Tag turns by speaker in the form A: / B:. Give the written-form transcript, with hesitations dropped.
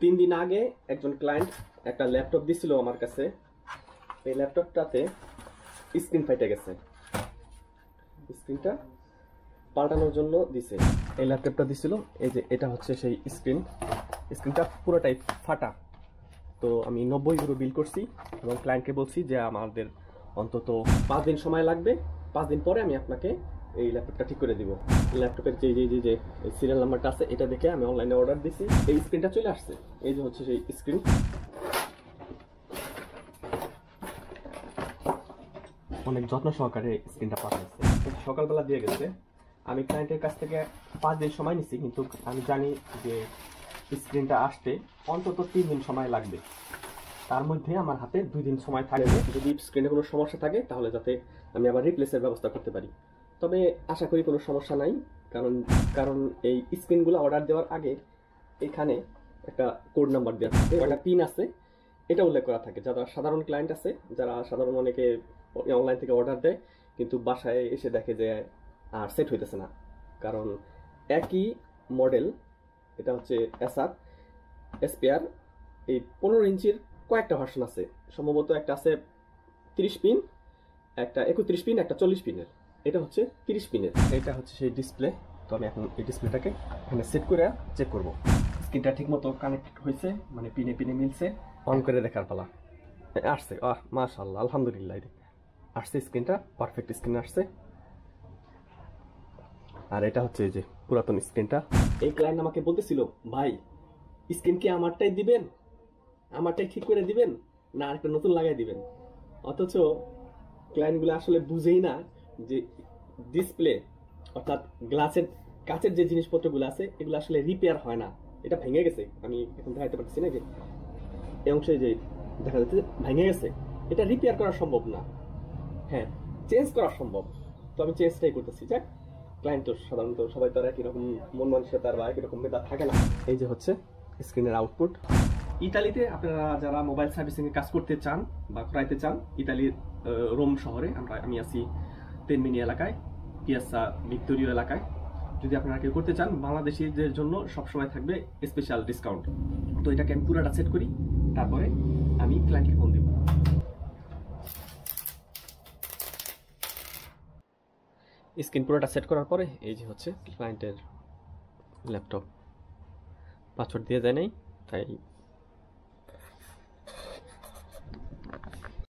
A: 3 দিন আগে একজন ক্লায়েন্ট একটা ল্যাপটপ দিছিল আমার কাছে। এই ল্যাপটপটাতে স্ক্রিন ফাইটে গেছে, স্ক্রিনটা পাল্টানোর জন্য দিছে। এই ল্যাপটপটা দিছিল, এই যে এটা হচ্ছে সেই স্ক্রিনটা পুরোটাই ফাটা। তো আমি 90 ইউরো বিল করছি এবং ক্লায়েন্টকে বলছি যে আমাদের অন্তত 5 দিন সময় লাগবে, 5 দিন পরে আমি আপনাকে এই ল্যাপটপটা ঠিক করে দিব। ল্যাপটপের যে সিরিয়াল নাম্বারটা আছে এটা দেখে আমি অনলাইনে অর্ডার দিছি। এই স্ক্রিনটা চলে আসছে, এই যে হচ্ছে সেই স্ক্রিন। অনেক যত্ন সহকারে স্ক্রিনটা পাঠাচ্ছে, সকালবেলা দিয়ে গেছে। আমি ক্লায়েন্টের কাছ থেকে 5 দিন সময় নিছি, কিন্তু আমি জানি যে স্ক্রিনটা আসতে অন্তত 3 দিন সময় লাগবে। তার মধ্যে আমার হাতে 2 দিন সময় থাকবে, যদি স্ক্রিনে কোনো সমস্যা থাকে তাহলে যাতে আমি আবার রিপ্লেসের ব্যবস্থা করতে পারি। তবে আশা করি কোনো সমস্যা নাই, কারণ এই স্ক্রিনগুলো অর্ডার দেওয়ার আগে এখানে একটা কোড নাম্বার দেওয়া থাকে, একটা পিন আছে, এটা উল্লেখ করা থাকে। যারা সাধারণ ক্লায়েন্ট আছে, যারা সাধারণ অনেকে অনলাইন থেকে অর্ডার দেয় কিন্তু বাসায় এসে দেখে যে আর সেট হইতেছে না, কারণ একই মডেল, এটা হচ্ছে এসআর এসপিআর, এই 15 ইঞ্চির কয়েকটা ভার্সন আছে। সম্ভবত একটা আছে 30 পিন, একটা 31 পিন, একটা 40 পিনের। এটা হচ্ছে 30 পিনের। এটা হচ্ছে সেই ডিসপ্লে। তো আমি এখন এই ডিসপ্লেটাকে এখানে সেট করে চেক করব স্ক্রিনটা ঠিক মতো কানেক্ট হয়েছে, মানে পিনে পিনে মিলছে। অন করে দেখার পালা। আসছে, মাশাআল্লাহ, আলহামদুলিল্লাহ, আসছে স্ক্রিনটা, পারফেক্ট স্ক্রিন আসছে। আর এটা হচ্ছে এই যে পুরাতন স্ক্রিনটা। এই ক্লায়েন্ট আমাকে বলতেছিল, ভাই স্ক্রিন কি আমারটাই দিবেন, আমারটাই ঠিক করে দিবেন, না আরেকটা নতুন লাগাই দিবেন? অথচ ক্লায়েন্টগুলো আসলে বুঝেই না যে ডিসপ্লে অর্থাৎ গ্লাসের কাচের যে জিনিসপত্রগুলো আছে এগুলো আসলে রিপেয়ার হয় না। এটা ভেঙে গেছে, আমি এখন দেখাতে পারছি না, যে এই অংশে যে দেখা যাচ্ছে ভেঙে গেছে, এটা রিপেয়ার করা সম্ভব না। হ্যাঁ, চেঞ্জ করা সম্ভব, তো আমি চেঞ্জটাই করতেছি। যাক, ক্লায়েন্ট তো সাধারণত সবাই তো আর একই রকম মন মানসিকতার বা একই রকম মেধা থাকে না। এই যে হচ্ছে স্ক্রিনের আউটপুট। ইতালিতে আপনারা যারা মোবাইল সার্ভিসিং এ কাজ করতে চান বা করাইতে চান, ইতালির রোম শহরে আমি আছি তেনমিনি এলাকায়, পিয়াসা ভিক্টোরিয়া এলাকায়। যদি আপনারা কেউ করতে চান, বাংলাদেশিদের জন্য সবসময় থাকবে স্পেশাল ডিসকাউন্ট। তো এটাকে আমি পুরোটা সেট করি, তারপরে আমি ক্লায়েন্টকে ফোন দেব। স্ক্রিন পুরোটা সেট করার পরে এই যে হচ্ছে ক্লায়েন্টের ল্যাপটপ। পাসওয়ার্ড দিয়ে যায় নাই, তাই